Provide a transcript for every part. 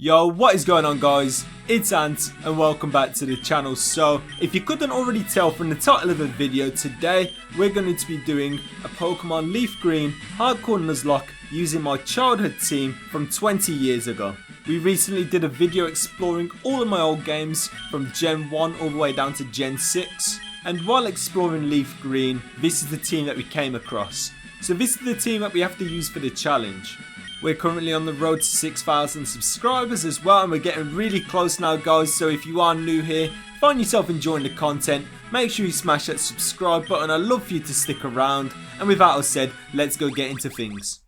Yo, what is going on guys? It's Ant and welcome back to the channel. So, if you couldn't already tell from the title of the video, today we're going to be doing a Pokemon LeafGreen hardcore Nuzlocke using my childhood team from 20 years ago. We recently did a video exploring all of my old games from Gen 1 all the way down to Gen 6. And while exploring LeafGreen, this is the team that we came across. So this is the team that we have to use for the challenge. We're currently on the road to 6,000 subscribers as well, and we're getting really close now guys, so if you are new here, find yourself enjoying the content, make sure you smash that subscribe button. I'd love for you to stick around, and with that all said, let's go get into things.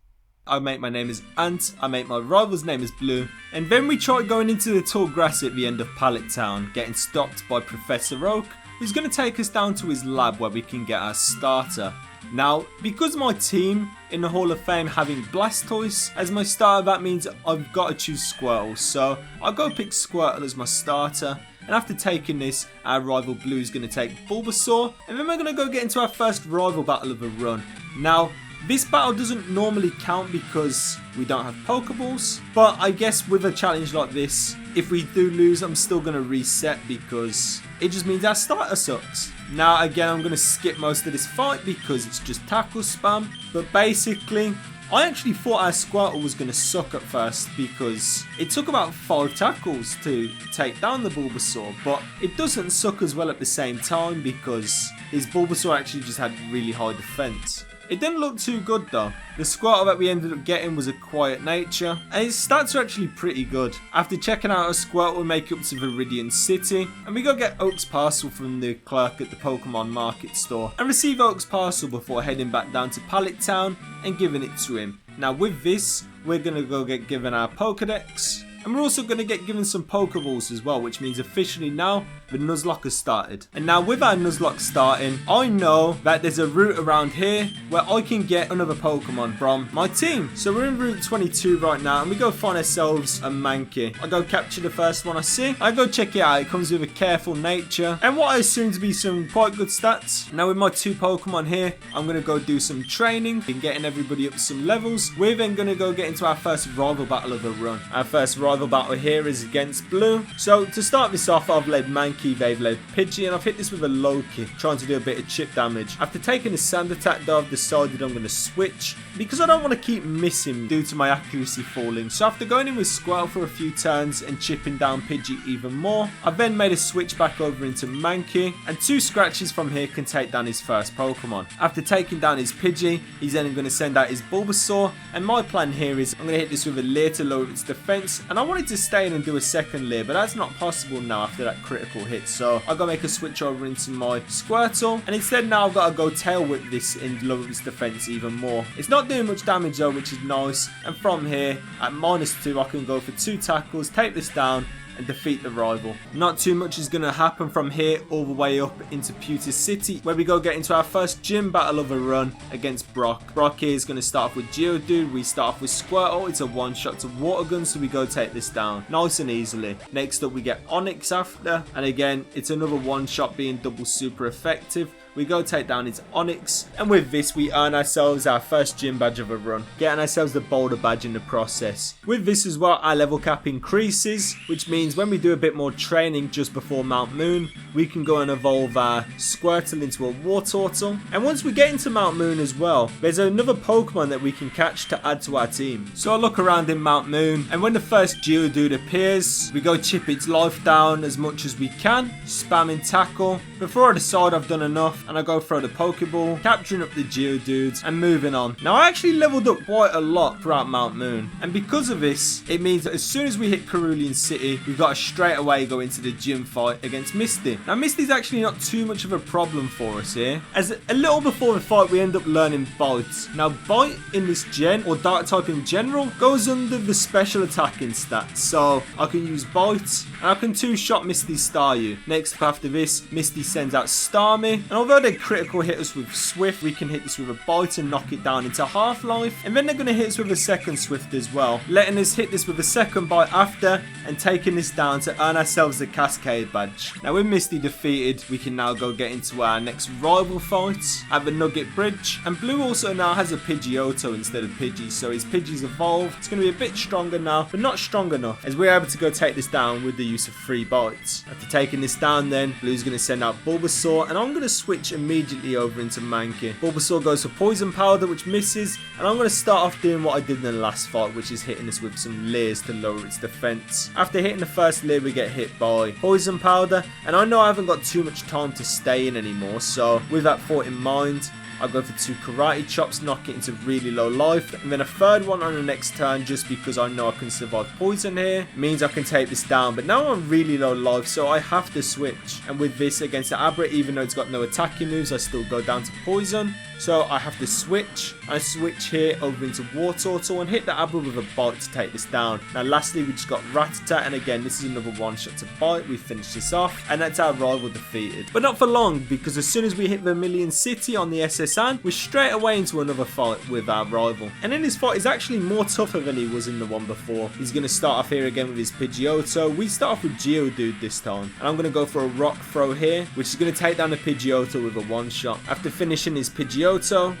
My name is Ant, my rival's name is Blue, and then we tried going into the tall grass at the end of Pallet Town, getting stopped by Professor Oak, who's going to take us down to his lab where we can get our starter. Now, because my team in the Hall of Fame having Blastoise as my starter, that means I've got to choose Squirtle. So I'll go pick Squirtle as my starter. And after taking this, our rival Blue is going to take Bulbasaur. And then we're going to go get into our first rival battle of the run. Now, this battle doesn't normally count because we don't have Pokeballs. But I guess with a challenge like this, if we do lose, I'm still going to reset because it just means our starter sucks. Now again, I'm going to skip most of this fight because it's just tackle spam. But basically, I actually thought our Squirtle was going to suck at first because it took about 5 tackles to take down the Bulbasaur. But it doesn't suck as well at the same time because his Bulbasaur actually just had really high defense. It didn't look too good though. The Squirtle that we ended up getting was a quiet nature, and his stats are actually pretty good. After checking out our Squirtle, we make up to Viridian City, and we go get Oak's parcel from the clerk at the Pokemon Market store, and receive Oak's parcel before heading back down to Pallet Town and giving it to him. Now with this, we're going to go get given our Pokedex. And we're also going to get given some Pokeballs as well, which means officially now the Nuzlocke has started. And now with our Nuzlocke starting, I know that there's a route around here where I can get another Pokemon from my team. So we're in Route 22 right now, and we go find ourselves a Mankey. I go capture the first one I see. I go check it out. It comes with a careful nature and what I assume to be some quite good stats. Now with my 2 Pokemon here, I'm going to go do some training and getting everybody up to some levels. We're then going to go get into our first rival battle of the run. Our first rival battle here is against Blue. So to start this off, I've led Mankey, they've led Pidgey, and I've hit this with a Loki, trying to do a bit of chip damage. After taking the sand attack though, I've decided I'm going to switch because I don't want to keep missing due to my accuracy falling. So after going in with Squirtle for a few turns and chipping down Pidgey even more, I then made a switch back over into Mankey, and 2 scratches from here can take down his first Pokemon. After taking down his Pidgey, he's then going to send out his Bulbasaur, and my plan here is I'm going to hit this with a Leer to lower its defense, and I wanted to stay in and do a second Leer, but that's not possible now after that critical hit. So I've got to make a switch over into my Squirtle, and instead now I've got to go Tail Whip this and lower its defense even more. It's not doing much damage though, which is nice, and from here at -2 I can go for 2 tackles, take this down and defeat the rival. Not too much is going to happen from here all the way up into Pewter City, where we go get into our first gym battle of a run against Brock. Brock here is going to start off with Geodude. We start off with Squirtle. It's a one-shot to Water Gun, so we go take this down nice and easily. Next up we get Onyx after, and again it's another one-shot being double super effective. We go take down its Onyx, and with this we earn ourselves our first gym badge of a run, getting ourselves the Boulder badge in the process. With this as well, our level cap increases, which means when we do a bit more training just before Mount Moon, we can go and evolve our Squirtle into a Wartortle. And once we get into Mount Moon as well, there's another Pokemon that we can catch to add to our team. So I look around in Mount Moon, and when the first Geodude appears, we go chip its life down as much as we can, spamming tackle. Before I decide I've done enough, and I go throw the Pokeball, capturing up the Geodudes and moving on. Now I actually leveled up quite a lot throughout Mount Moon, and because of this, it means that as soon as we hit Cerulean City, we've got to straight away go into the gym fight against Misty. Now Misty's actually not too much of a problem for us here, as a little before the fight we end up learning Bite. Now Bite in this gen, or Dark type in general, goes under the special attacking stats, so I can use Bite, and I can 2-shot Misty Staryu. Next up after this, Misty sends out Starmie, and although although they critical hit us with Swift, we can hit this with a Bite and knock it down into half-life. And then they're going to hit us with a second Swift as well, letting us hit this with a second Bite after and taking this down to earn ourselves the Cascade badge. Now with Misty defeated, we can now go get into our next rival fight at the Nugget Bridge. And Blue also now has a Pidgeotto instead of Pidgey, so his Pidgey's evolved. It's going to be a bit stronger now, but not strong enough, as we're able to go take this down with the use of 3 bites. After taking this down then, Blue's going to send out Bulbasaur, and I'm going to switch immediately over into Mankey. Bulbasaur goes for Poison Powder, which misses, and I'm going to start off doing what I did in the last fight, which is hitting this with some Leers to lower its defense. After hitting the first Leer, we get hit by Poison Powder, and I know I haven't got too much time to stay in anymore, so with that thought in mind, I'll go for 2 Karate Chops, knock it into really low life, and then a third one on the next turn just because I know I can survive poison here. Means I can take this down, but now I'm really low life, so I have to switch. And with this against the Abra, even though it's got no attacking moves, I still go down to poison. So I have to switch. I switch here over into Wartortle and hit the Abra with a Bite to take this down. Now lastly, we just got Rattata, and again, this is another one-shot to Bite. We finish this off, and that's our rival defeated. But not for long, because as soon as we hit Vermilion City on the SSN, we're straight away into another fight with our rival. And in this fight, he's actually more tougher than he was in the one before. He's going to start off here again with his Pidgeotto. We start off with Geodude this time. And I'm going to go for a Rock Throw here, which is going to take down the Pidgeotto with a one-shot. After finishing his Pidgeotto,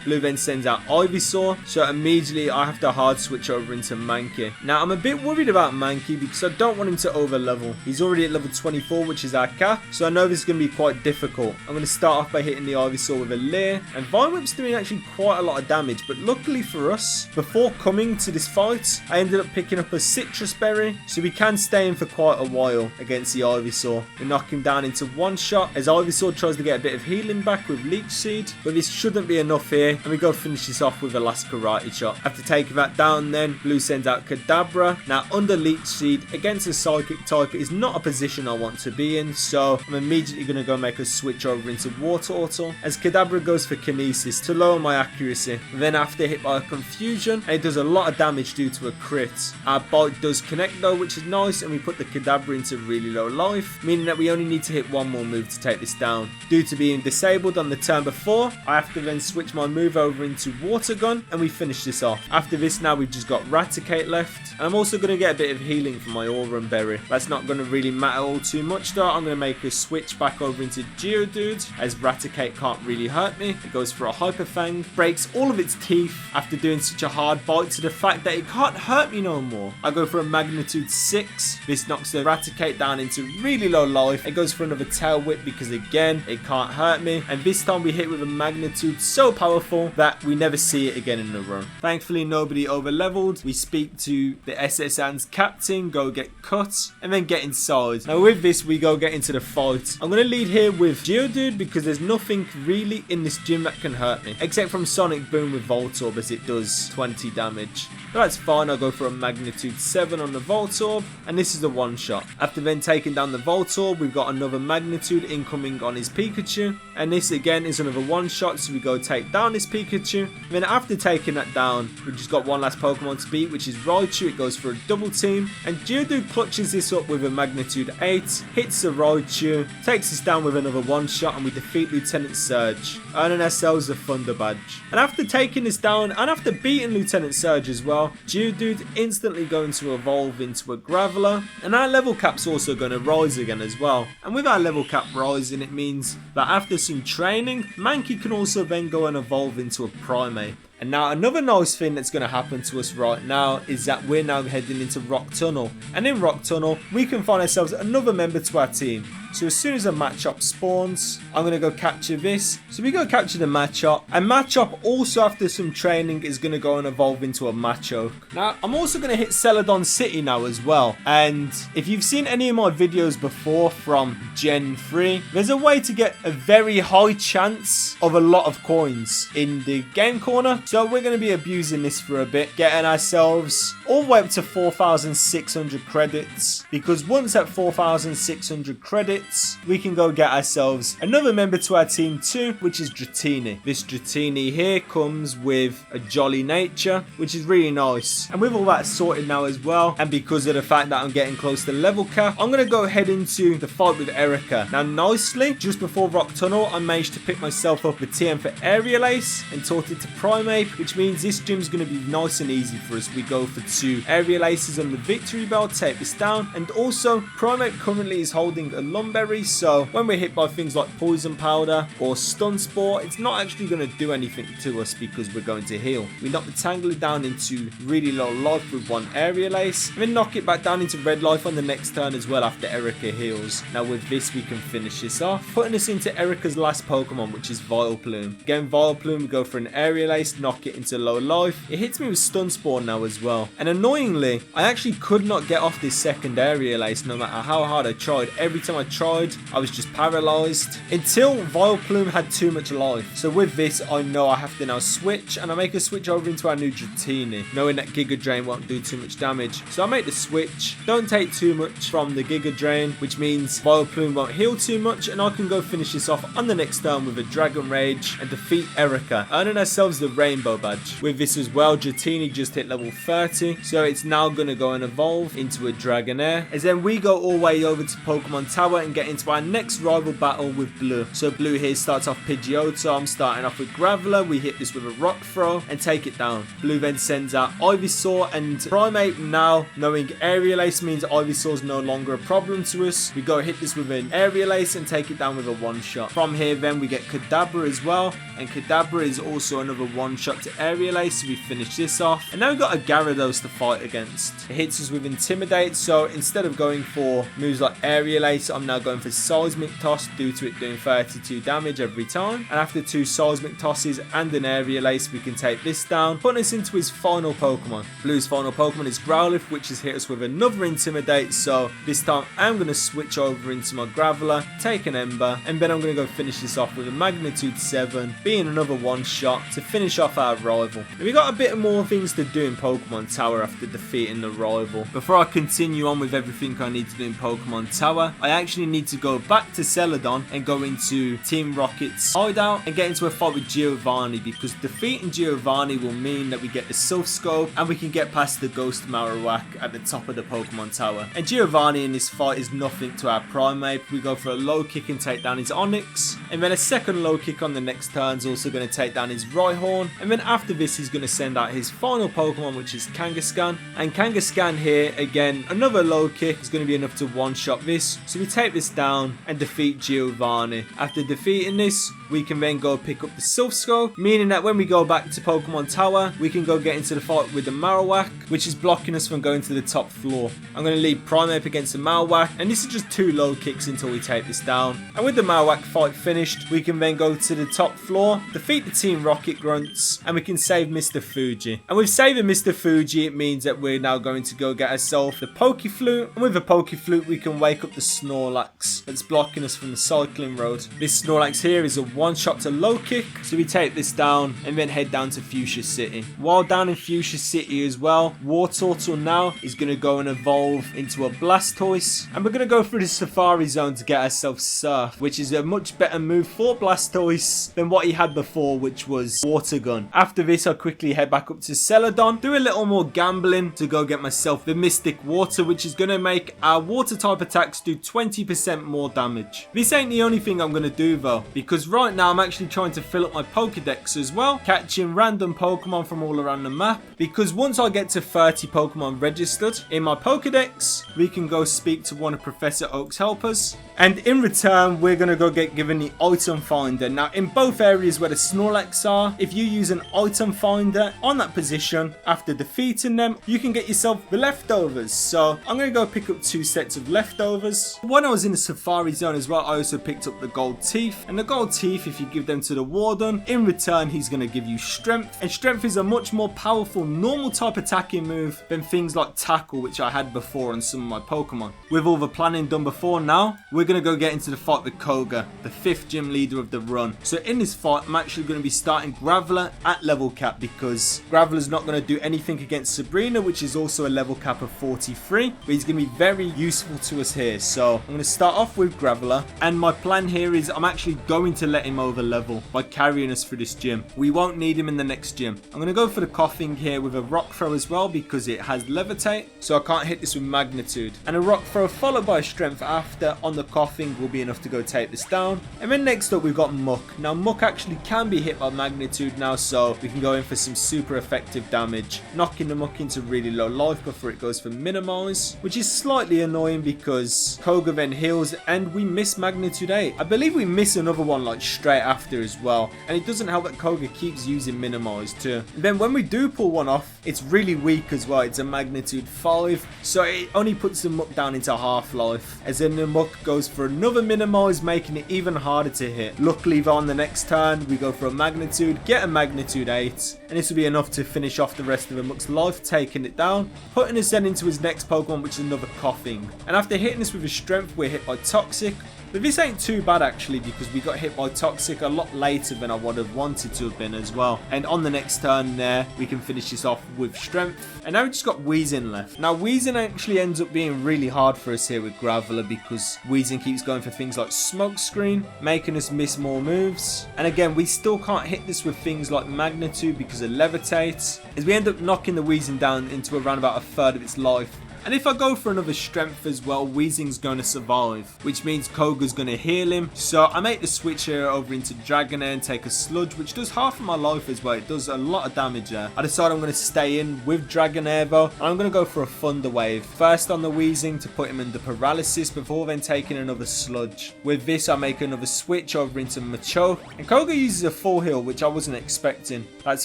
Blue then sends out Ivysaur, so immediately I have to hard switch over into Mankey. Now I'm a bit worried about Mankey because I don't want him to over level. He's already at level 24, which is our cap, so I know this is going to be quite difficult. I'm going to start off by hitting the Ivysaur with a Leer, and Vine Whip's doing actually quite a lot of damage, but luckily for us, before coming to this fight, I ended up picking up a Citrus Berry, so we can stay in for quite a while against the Ivysaur. We knock him down into one shot as Ivysaur tries to get a bit of healing back with Leech Seed, but this shouldn't be enough here, and we go finish this off with a last Karate Chop. After taking that down then, Blue sends out Kadabra. Now under Leech Seed, against a Psychic type, is not a position I want to be in, so I'm immediately going to go make a switch over into Wartortle, as Kadabra goes for Kinesis to lower my accuracy. Then after hit by a Confusion, and it does a lot of damage due to a crit. Our Bite does connect though, which is nice, and we put the Kadabra into really low life, meaning that we only need to hit one more move to take this down. Due to being disabled on the turn before, I have to then switch my move over into Water Gun, and we finish this off. After this now we've just got Raticate left, and I'm also going to get a bit of healing from my Aurum Berry. That's not going to really matter all too much though. I'm going to make a switch back over into Geodude, as Raticate can't really hurt me. It goes for a Hyper Fang, breaks all of its teeth after doing such a hard bite to the fact that it can't hurt me no more. I go for a Magnitude 6. This knocks the Raticate down into really low life. It goes for another Tail Whip because again, it can't hurt me, and this time we hit with a Magnitude so powerful that we never see it again in the run. Thankfully nobody over leveled. We speak to the SSN's captain, go get cut, and then get inside. Now with this we go get into the fight. I'm going to lead here with Geodude because there's nothing really in this gym that can hurt me, except from Sonic Boom with Voltorb, as it does 20 damage. But that's fine. I'll go for a Magnitude 7 on the Voltorb, and this is a one shot. After then taking down the Voltorb, we've got another Magnitude incoming on his Pikachu, and this again is another one shot, so we go take down this Pikachu. And then after taking that down, we've just got one last Pokemon to beat, which is Raichu. It goes for a double team, and Geodude clutches this up with a Magnitude 8, hits the Raichu, takes us down with another one shot, and we defeat Lieutenant Surge, earning ourselves a Thunder Badge. And after taking this down, and after beating Lieutenant Surge as well, Geodude instantly going to evolve into a Graveler, and our level cap's also going to rise again as well. And with our level cap rising, it means that after some training, Mankey can also then go and evolve into a Primeape. And now another nice thing that's going to happen to us right now is that we're now heading into Rock Tunnel. And in Rock Tunnel, we can find ourselves another member to our team. So as soon as a Machop spawns, I'm going to go capture this. So we go capture the Machop. And Machop also after some training is going to go and evolve into a Machoke. Now, I'm also going to hit Celadon City now as well. And if you've seen any of my videos before from Gen 3, there's a way to get a very high chance of a lot of coins in the game corner So we're going to be abusing this for a bit, getting ourselves all the way up to 4,600 credits, because once at 4,600 credits, we can go get ourselves another member to our team too, which is Dratini. This Dratini here comes with a jolly nature, which is really nice. And with all that sorted now as well, and because of the fact that I'm getting close to level cap, I'm going to go head into the fight with Erica. Now nicely, just before Rock Tunnel, I managed to pick myself up a TM for Aerial Ace and taught it to Primeape, which means this gym's going to be nice and easy for us. We go for 2 Aerial Aces on the Victory Bell, take this down, and also Primeape currently is holding a Lumberry, so when we're hit by things like Poison Powder or Stun Spore, it's not actually going to do anything to us because we're going to heal. We knock the Tangler down into really low life with 1 Aerial Ace, and then knock it back down into red life on the next turn as well after Erica heals. Now with this we can finish this off, putting us into Erica's last Pokemon, which is Vileplume. Again, Vileplume, we go for an Aerial Ace, knock it into low life. It hits me with Stun Spore now as well, and annoyingly I actually could not get off this second Aerial Ace no matter how hard I tried. Every time I tried, I was just paralyzed until Vileplume had too much life. So with this, I know I have to now switch, and I make a switch over into our new Dratini, knowing that Giga Drain won't do too much damage. So I make the switch, don't take too much from the Giga Drain, which means Vileplume won't heal too much, and I can go finish this off on the next turn with a Dragon Rage and defeat Erica, earning ourselves the Rainbow Badge. With this as well, Dratini just hit level 30, so it's now going to go and evolve into a Dragonair, as then we go all the way over to Pokemon Tower and get into our next rival battle with Blue. So Blue here starts off Pidgeotto. I'm starting off with Graveler. We hit this with a Rock Throw and take it down. Blue then sends out Ivysaur and Primeape. Now, knowing Aerial Ace means Ivysaur's no longer a problem to us, we go hit this with an Aerial Ace and take it down with a one-shot. From here then we get Kadabra as well, and Kadabra is also another one-shot to Aerial Ace, so we finish this off. And now we've got a Gyarados to fight against. It hits us with Intimidate, so instead of going for moves like Aerial Ace, I'm now going for Seismic Toss due to it doing 32 damage every time. And after 2 Seismic Tosses and an Aerial Ace, we can take this down, putting us into his final Pokemon. Blue's final Pokemon is Growlithe, which has hit us with another Intimidate, so this time I'm going to switch over into my Graveler, take an Ember, and then I'm going to go finish this off with a Magnitude 7, being another one-shot to finish off our rival. And we got a bit more things to do in Pokemon Tower after defeating the rival. Before I continue on with everything I need to do in Pokemon Tower, I actually need to go back to Celadon and go into Team Rocket's hideout and get into a fight with Giovanni, because defeating Giovanni will mean that we get the Silph Scope and we can get past the Ghost Marowak at the top of the Pokemon Tower. And Giovanni in this fight is nothing to our Primeape. We go for a low kick and take down his Onix, and then a second low kick on the next turn is also going to take down his Rhyhorn, and then after this he's going to send out his final Pokemon, which is Kangaskhan. And Kangaskhan here, again, another low kick is going to be enough to one-shot this, so we take this down and defeat Giovanni. After defeating this, we can then go pick up the Silph Scope, meaning that when we go back to Pokemon Tower, we can go get into the fight with the Marowak, which is blocking us from going to the top floor. I'm going to leave Primeape against the Marowak, and this is just 2 low kicks until we take this down. And with the Marowak fight finished, we can then go to the top floor, defeat the Team Rocket Grunts, and we can save Mr. Fuji. And with saving Mr. Fuji, it means that we're now going to go get ourselves the Pokeflute, and with the Pokeflute we can wake up the Snorlax that's blocking us from the cycling road. This Snorlax here is a one-shot to low kick, so we take this down and then head down to Fuchsia City. While down in Fuchsia City as well, Wartortle now is going to go and evolve into a Blastoise, and we're going to go through the Safari Zone to get ourselves Surf, which is a much better move for Blastoise than what he had before, which was Water Gun. After this, I quickly head back up to Celadon, do a little more gambling to go get myself the Mystic Water, which is going to make our water type attacks do 20% more damage. This ain't the only thing I'm going to do though, because right now I'm actually trying to fill up my Pokedex as well, catching random Pokemon from all around the map, because once I get to 30 Pokemon registered in my Pokedex, we can go speak to one of Professor Oak's helpers, and in return we're going to go get given the Item Finder. Now in both areas where the Snorlax are, if you use an Item Finder on that position after defeating them, you can get yourself the leftovers. So I'm going to go pick up 2 sets of leftovers. When I was in the Safari Zone as well, I also picked up the Gold Teeth, and the Gold Teeth, if you give them to the Warden, in return he's going to give you Strength, and Strength is a much more powerful normal type attacking move than things like Tackle, which I had before on some of my Pokemon. With all the planning done before now, we're going to go get into the fight with Koga, the 5th gym leader of the run. So in this fight, I'm actually going to be starting Graveler at level cap, because Graveler's not going to do anything against Sabrina, which is also a level cap of 43, but he's going to be very useful to us here. So I'm going to start off with Graveler, and my plan here is I'm actually going to let him over level by carrying us through this gym. We won't need him in the next gym. I'm going to go for the coughing here with a rock throw as well, because it has levitate, so I can't hit this with magnitude. And a rock throw followed by a strength after on the coughing will be enough to go take this down. And then next up we've got Muck. Now Muck actually can be hit by magnitude now, so we can go in for some super effective damage, knocking the Muck into really low life before it goes for minimize, which is slightly annoying because Koga then heals and we miss magnitude 8. I believe we miss another one like straight after as well, and it doesn't help that Koga keeps using minimize too. And then when we do pull one off, it's really weak as well. It's a magnitude 5, so it only puts the Muck down into half-life, as then the Muck goes for another minimize, making it even harder to hit. Luckily though, on the next turn we go for a magnitude, get a magnitude 8, and this will be enough to finish off the rest of the Muck's life, taking it down, putting us then into his next Pokemon, which is another coughing. And after hitting this with his strength, we're hit by Toxic. But this ain't too bad actually, because we got hit by Toxic a lot later than I would have wanted to have been as well. And on the next turn there, we can finish this off with Strength. And now we just got Weezing left. Now Weezing actually ends up being really hard for us here with Graveler, because Weezing keeps going for things like Smoke Screen, making us miss more moves. And again, we still can't hit this with things like Magnitude because of Levitate, as we end up knocking the Weezing down into around about a third of its life. And if I go for another strength as well, Weezing's going to survive, which means Koga's going to heal him. So I make the switch here over into Dragonair and take a Sludge, which does half of my life as well. It does a lot of damage there. I decide I'm going to stay in with Dragonair though, and I'm going to go for a Thunder Wave. First on the Weezing to put him under paralysis before then taking another Sludge. With this I make another switch over into Machoke, and Koga uses a full heal, which I wasn't expecting. That's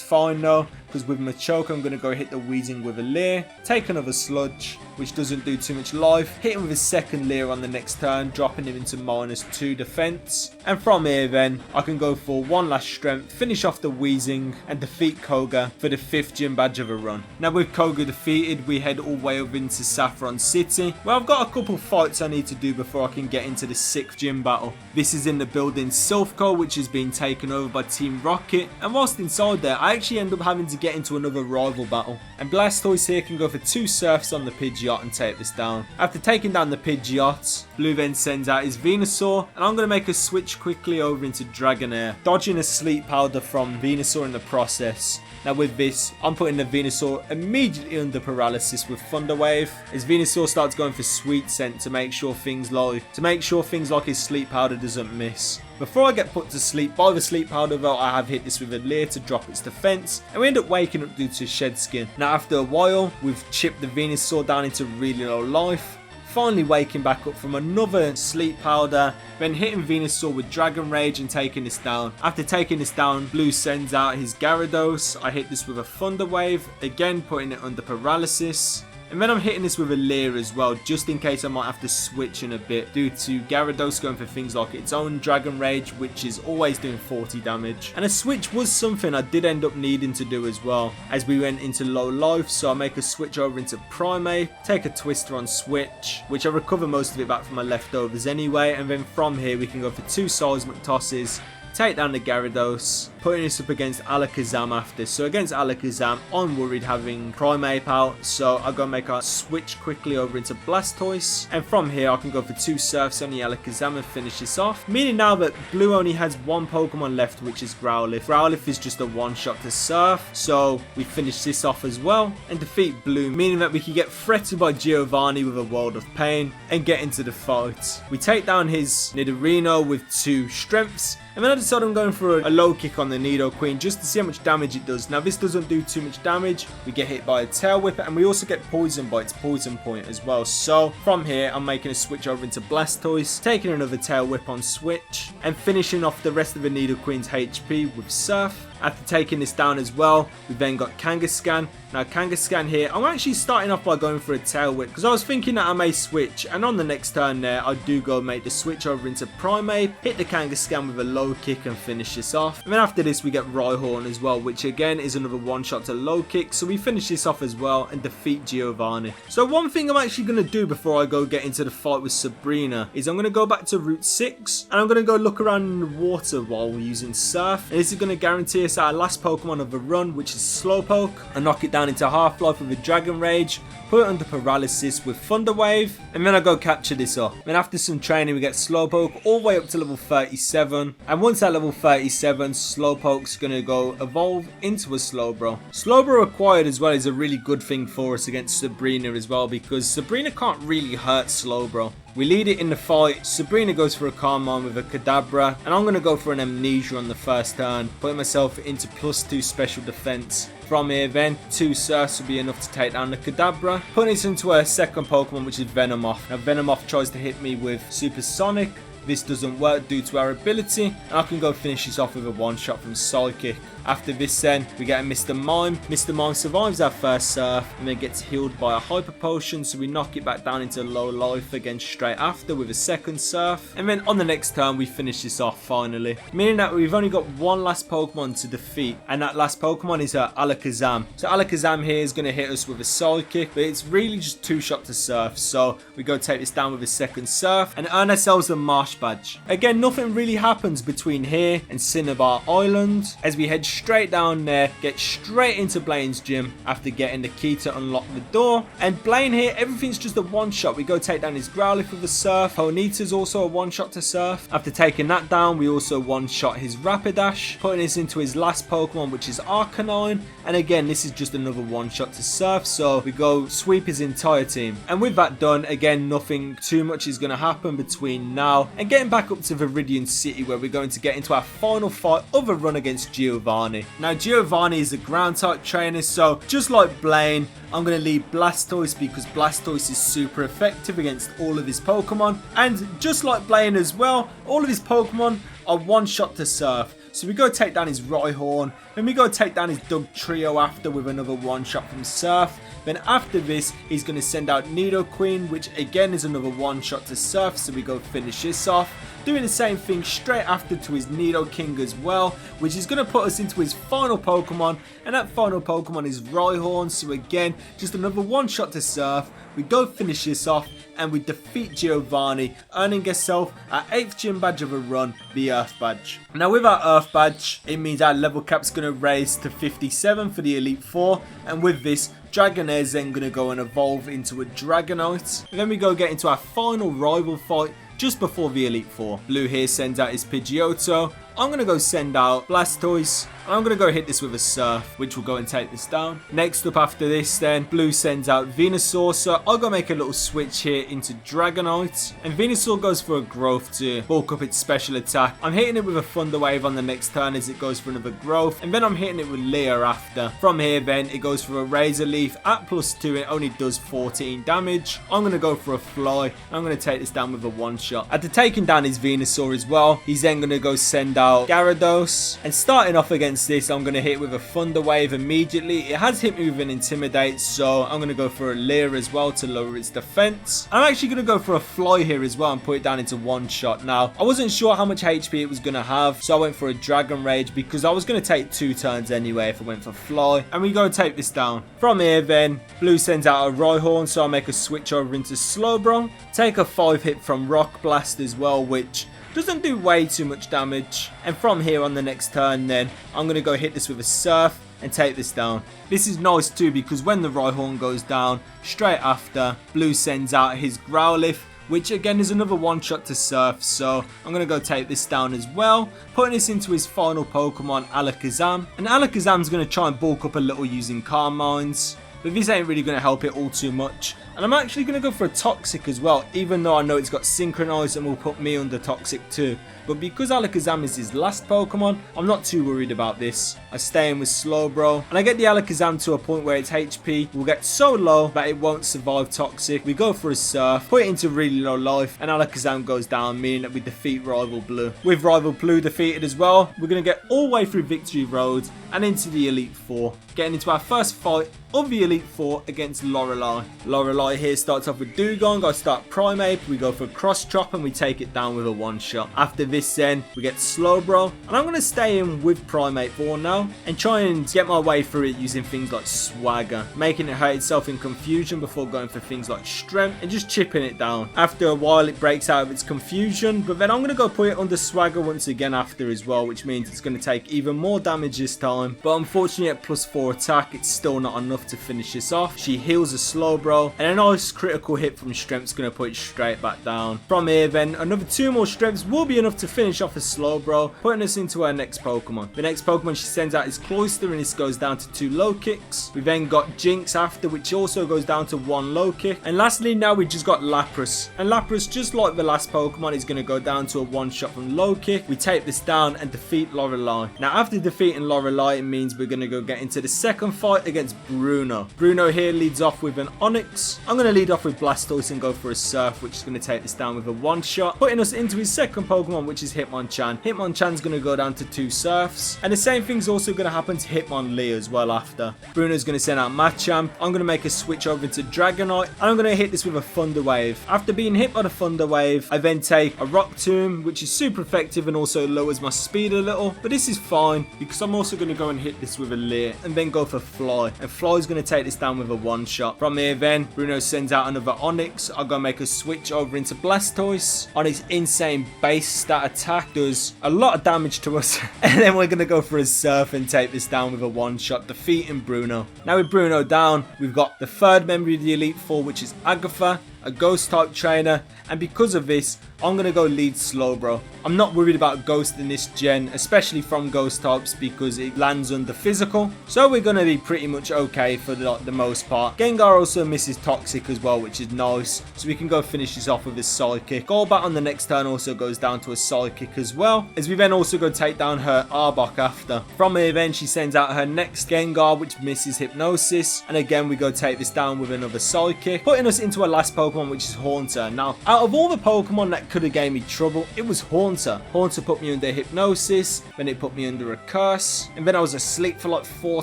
fine though, because with Machoke I'm going to go hit the Weezing with a Leer, take another Sludge, which doesn't do too much life, hit him with his second Leer on the next turn, dropping him into -2 defense. And from here then, I can go for one last strength, finish off the Weezing, and defeat Koga for the 5th gym badge of a run. Now with Koga defeated, we head all the way over into Saffron City, where I've got a couple fights I need to do before I can get into the 6th gym battle. This is in the building Silphco, which has been taken over by Team Rocket, and whilst inside there, I actually end up having to get into another rival battle. And Blastoise here can go for 2 Surfs on the Pidgeot and take this down. After taking down the Pidgeot, Blue then sends out his Venusaur, and I'm going to make a switch quickly over into Dragonair, dodging a Sleep Powder from Venusaur in the process. Now with this, I'm putting the Venusaur immediately under paralysis with Thunder Wave, as Venusaur starts going for Sweet Scent to make sure things like his Sleep Powder doesn't miss. Before I get put to sleep by the Sleep Powder though, I have hit this with a Leer to drop its defense, and we end up waking up due to Shed Skin. Now after a while, we've chipped the Venusaur down into really low life, finally waking back up from another Sleep Powder, then hitting Venusaur with Dragon Rage and taking this down. After taking this down, Blue sends out his Gyarados. I hit this with a Thunder Wave, again putting it under paralysis. And then I'm hitting this with a Leer as well, just in case I might have to switch in a bit, due to Gyarados going for things like its own Dragon Rage, which is always doing 40 damage. And a switch was something I did end up needing to do as well, as we went into low life, so I make a switch over into Primeape, take a Twister on switch, which I recover most of it back from my leftovers anyway, and then from here we can go for 2 Seismic Tosses, take down the Gyarados, putting this up against Alakazam after. So against Alakazam, I'm worried having Primeape out, so I'm going to make a switch quickly over into Blastoise, and from here I can go for 2 Surfs on the Alakazam and finish this off, meaning now that Blue only has 1 Pokemon left, which is Growlithe. Growlithe is just a one-shot to Surf, so we finish this off as well and defeat Blue, meaning that we can get threatened by Giovanni with a World of Pain and get into the fight. We take down his Nidorino with 2 strengths, and then I decide I'm going for a low kick on the Nidoqueen just to see how much damage it does. Now this doesn't do too much damage, we get hit by a Tail Whip, and we also get poisoned by its Poison Point as well. So from here I'm making a switch over into Blastoise, taking another Tail Whip on switch, and finishing off the rest of the Nidoqueen's HP with Surf. After taking this down as well, we've then got Kangaskhan. Now Kangaskhan here, I'm actually starting off by going for a Tail Whip, because I was thinking that I may switch, and on the next turn there, I do go make the switch over into Primeape, hit the Kangaskhan with a low kick and finish this off. And then after this we get Rhyhorn as well, which again is another one shot to low kick, so we finish this off as well and defeat Giovanni. So one thing I'm actually going to do before I go get into the fight with Sabrina is I'm going to go back to Route 6, and I'm going to go look around in the water while we're using Surf, and this is going to guarantee us this our last Pokemon of the run, which is Slowpoke, and knock it down into half-life with a Dragon Rage, put it under paralysis with Thunder Wave, and then I go capture this up. Then after some training we get Slowpoke all the way up to level 37, and once at level 37 Slowpoke's gonna go evolve into a Slowbro. Slowbro acquired as well is a really good thing for us against Sabrina as well, because Sabrina can't really hurt Slowbro. We lead it in the fight, Sabrina goes for a Carmine with a Kadabra, and I'm going to go for an Amnesia on the first turn, putting myself into +2 special defense. From here then, 2 Surfs will be enough to take down the Kadabra, putting us into a second Pokemon, which is Venomoth. Now Venomoth tries to hit me with Supersonic. This doesn't work due to our ability, and I can go finish this off with a one-shot from Psychic. After this then, we get a Mr. Mime. Mr. Mime survives our first Surf and then gets healed by a Hyper Potion, so we knock it back down into low life again straight after with a second Surf. And then on the next turn, we finish this off finally, meaning that we've only got one last Pokemon to defeat, and that last Pokemon is Alakazam. So Alakazam here is going to hit us with a Psychic, but it's really just 2-shot to Surf, so we go take this down with a second Surf and earn ourselves a Marsh Badge. Again, nothing really happens between here and Cinnabar Island, as we head straight down there, get straight into Blaine's gym after getting the key to unlock the door. And Blaine here, everything's just a one-shot. We go take down his Growlithe with a Surf. Ponyta's also a one-shot to Surf. After taking that down, we also one-shot his Rapidash, putting us into his last Pokemon, which is Arcanine. And again, this is just another one-shot to Surf, so we go sweep his entire team. And with that done, again, nothing too much is going to happen between now and getting back up to Viridian City, where we're going to get into our final fight of a run against Giovanni. Now Giovanni is a ground type trainer, so just like Blaine, I'm going to lead Blastoise because Blastoise is super effective against all of his Pokemon. And just like Blaine as well, all of his Pokemon are one-shot to Surf. So we go take down his Rhyhorn, then we go take down his Dugtrio after with another one-shot from Surf. Then after this, he's going to send out Nidoqueen, which again is another one-shot to Surf, so we go finish this off. Doing the same thing straight after to his Nidoking as well, which is going to put us into his final Pokemon, and that final Pokemon is Rhyhorn, so again, just another one-shot to Surf. We go finish this off, and we defeat Giovanni, earning ourselves our 8th gym badge of a run, the Earth Badge. Now with our Earth Badge, it means our level cap's going to raise to 57 for the Elite Four, and with this, Dragonair is then going to go and evolve into a Dragonite. And then we go get into our final rival fight just before the Elite Four. Blue here sends out his Pidgeotto. I'm going to go send out Blastoise. And I'm going to go hit this with a Surf, which will go and take this down. Next up after this then, Blue sends out Venusaur, so I'll go make a little switch here into Dragonite. And Venusaur goes for a Growth to bulk up its special attack. I'm hitting it with a Thunder Wave on the next turn as it goes for another Growth. And then I'm hitting it with Leer after. From here then, it goes for a Razor Leaf at +2. It only does 14 damage. I'm going to go for a Fly. I'm going to take this down with a one-shot. After taking down his Venusaur as well, he's then going to go send out Gyarados. And starting off against this, I'm going to hit with a Thunder Wave immediately. It has hit me with an Intimidate, so I'm going to go for a Leer as well to lower its defense. I'm actually going to go for a Fly here as well and put it down into one shot. Now, I wasn't sure how much HP it was going to have, so I went for a Dragon Rage because I was going to take 2 turns anyway if I went for Fly. And we go take this down. From here then, Blue sends out a Rhyhorn, so I'll make a switch over into Slowbro. Take a 5-hit from Rock Blast as well, which doesn't do way too much damage. And from here on the next turn then, I'm going to go hit this with a Surf and take this down. This is nice too because when the Rhyhorn goes down, straight after, Blue sends out his Growlithe, which again is another one-shot to Surf, so I'm going to go take this down as well, putting this into his final Pokemon, Alakazam. And Alakazam's going to try and bulk up a little using Carmines, but this ain't really going to help it all too much. And I'm actually going to go for a Toxic as well, even though I know it's got Synchronized and will put me under Toxic too. But because Alakazam is his last Pokemon, I'm not too worried about this. I stay in with Slowbro, and I get the Alakazam to a point where its HP will get so low that it won't survive Toxic. We go for a Surf, put it into really low life, and Alakazam goes down, meaning that we defeat Rival Blue. With Rival Blue defeated as well, we're going to get all the way through Victory Road and into the Elite Four, getting into our first fight of the Elite Four against Lorelei. Lorelei Lorelei here starts off with Dugong. I start Primeape, we go for Cross Chop and we take it down with a one-shot. After this then, we get Slowbro. And I'm going to stay in with Primeape for now and try and get my way through it using things like Swagger, making it hurt itself in confusion before going for things like Strength and just chipping it down. After a while, it breaks out of its confusion, but then I'm going to go put it under Swagger once again after as well, which means it's going to take even more damage this time. But unfortunately, at +4 attack, it's still not enough to finish this off. She heals a Slowbro, and a nice critical hit from Strength's going to put it straight back down. From here then, another 2 more Strengths will be enough to finish off a Slowbro, putting us into our next Pokemon. The next Pokemon she sends out is Cloyster, and this goes down to 2 low kicks. We then got Jinx after, which also goes down to 1 low kick. And lastly, now we just got Lapras. And Lapras, just like the last Pokemon, is going to go down to a one-shot from low kick. We take this down and defeat Lorelei. Now, after defeating Lorelei, it means we're going to go get into the second fight against Bruno. Bruno here leads off with an Onix. I'm going to lead off with Blastoise and go for a Surf, which is going to take this down with a one-shot, putting us into his second Pokemon, which is Hitmonchan. Hitmonchan's going to go down to 2 Surfs. And the same thing's also going to happen to Hitmonlee as well after. Bruno's going to send out Machamp. I'm going to make a switch over to Dragonite, and I'm going to hit this with a Thunder Wave. After being hit by the Thunder Wave, I then take a Rock Tomb, which is super effective and also lowers my speed a little, but this is fine because I'm also going to go and hit this with a Leer and then go for Fly, and Fly is going to take this down with a one-shot. From here then, Bruno sends out another Onix. I'll go make a switch over into Blastoise. On its insane base stat attack, does a lot of damage to us, and then we're going to go for a Surf and take this down with a one-shot, defeating Bruno. Now with Bruno down, we've got the third member of the Elite Four, which is Agatha, a Ghost type trainer, and because of this, I'm going to go lead Slowbro. I'm not worried about Ghost in this gen, especially from Ghost types, because it lands under Physical, so we're going to be pretty much okay for the most part. Gengar also misses Toxic as well, which is nice, so we can go finish this off with a Psychic. Golbat on the next turn also goes down to a Psychic as well, as we then also go take down her Arbok after. From here then, she sends out her next Gengar, which misses Hypnosis, and again we go take this down with another Psychic, putting us into our last Pokemon, which is Haunter. Now, out of all the Pokemon that could have gave me trouble, it was Haunter. Haunter put me under Hypnosis, then it put me under a Curse, and then I was asleep for like 4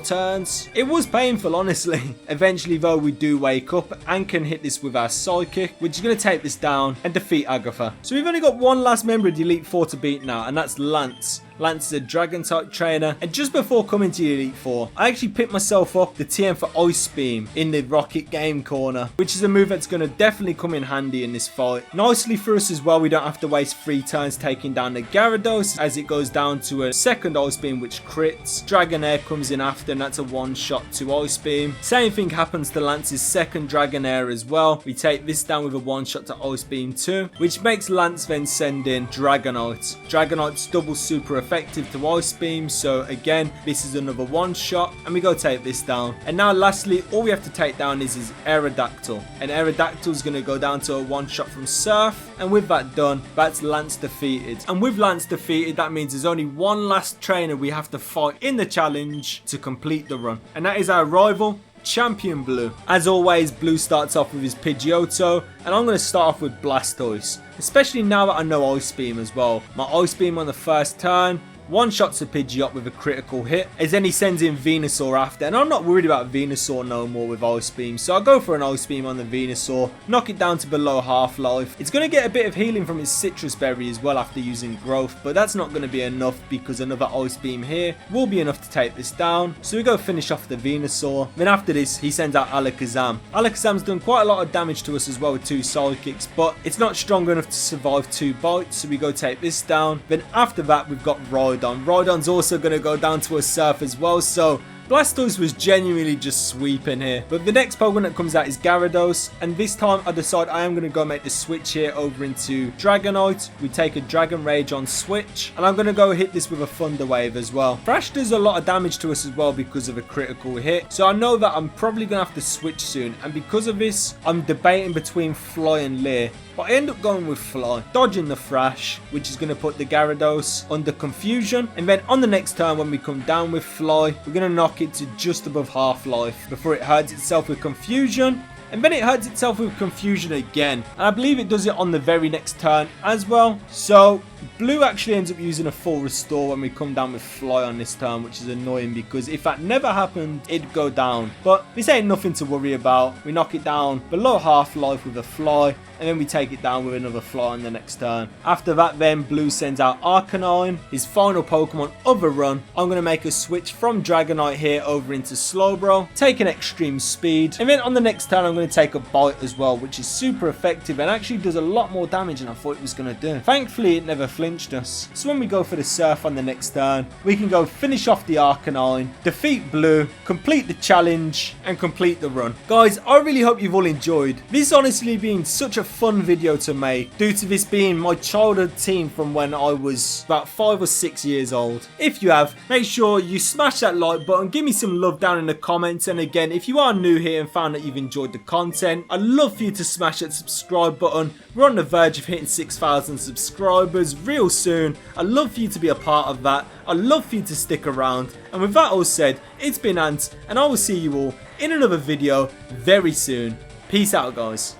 turns. It was painful, honestly. Eventually though, we do wake up and can hit this with our Psychic, which is going to take this down and defeat Agatha. So we've only got one last member of the Elite Four to beat now, and that's Lance. Lance is a Dragon type trainer, and just before coming to the Elite Four, I actually picked myself up the TM for Ice Beam in the Rocket Game Corner, which is a move that's going to definitely come in handy in this fight. Nicely for us as well, we don't have to waste 3 turns taking down the Gyarados, as it goes down to a second Ice Beam which crits. Dragonair comes in after, and that's a one-shot to Ice Beam. Same thing happens to Lance's second Dragonair as well. We take this down with a one-shot to Ice Beam too, which makes Lance then send in Dragonite. Dragonite's double super effective to Ice Beam, so again, this is another one-shot, and we go take this down. And now lastly, all we have to take down is his Aerodactyl, and Aerodactyl is going to go down to a one-shot from Surf, and with that done, that's Lance defeated. And with Lance defeated, that means there's only one last trainer we have to fight in the challenge to complete the run, and that is our rival, Champion Blue. As always, Blue starts off with his Pidgeotto, and I'm going to start off with Blastoise, especially now that I know Ice Beam as well. My Ice Beam on the first turn, one-shots a Pidgeot with a critical hit, as then he sends in Venusaur after, and I'm not worried about Venusaur no more with Ice Beam, so I'll go for an Ice Beam on the Venusaur, knock it down to below half-life. It's going to get a bit of healing from his Citrus Berry as well after using Growth, but that's not going to be enough because another Ice Beam here will be enough to take this down, so we go finish off the Venusaur. Then after this, he sends out Alakazam. Alakazam's done quite a lot of damage to us as well with 2 Psychics, but it's not strong enough to survive 2 bites, so we go take this down. Then after that, we've got Rhydon. Rhydon's also going to go down to a Surf as well, so Blastoise was genuinely just sweeping here. But the next Pokemon that comes out is Gyarados, and this time I decide I am going to go make the switch here over into Dragonite. We take a Dragon Rage on switch, and I'm going to go hit this with a Thunder Wave as well. Thrash does a lot of damage to us as well because of a critical hit, so I know that I'm probably going to have to switch soon, and because of this, I'm debating between Fly and Leer. But I end up going with Fly, dodging the Thrash, which is going to put the Gyarados under confusion. And then on the next turn, when we come down with Fly, we're going to knock it to just above half-life before it herds itself with confusion. And then it herds itself with confusion again, and I believe it does it on the very next turn as well. So Blue actually ends up using a full restore when we come down with Fly on this turn, which is annoying because if that never happened, it'd go down. But this ain't nothing to worry about. We knock it down below half life with a Fly, and then we take it down with another Fly on the next turn. After that then, Blue sends out Arcanine, his final Pokemon of a run. I'm going to make a switch from Dragonite here over into Slowbro, take an extreme speed, and then on the next turn I'm going to take a Bite as well, which is super effective and actually does a lot more damage than I thought it was going to do. Thankfully it never flinched us. So when we go for the Surf on the next turn, we can go finish off the Arcanine, defeat Blue, complete the challenge, and complete the run. Guys, I really hope you've all enjoyed. This honestly been such a fun video to make due to this being my childhood team from when I was about 5 or 6 years old. If you have, make sure you smash that like button, give me some love down in the comments, and again, if you are new here and found that you've enjoyed the content, I'd love for you to smash that subscribe button. We're on the verge of hitting 6,000 subscribers real soon. I'd love for you to be a part of that. I'd love for you to stick around, and with that all said, it's been Ant, and I will see you all in another video very soon. Peace out, guys.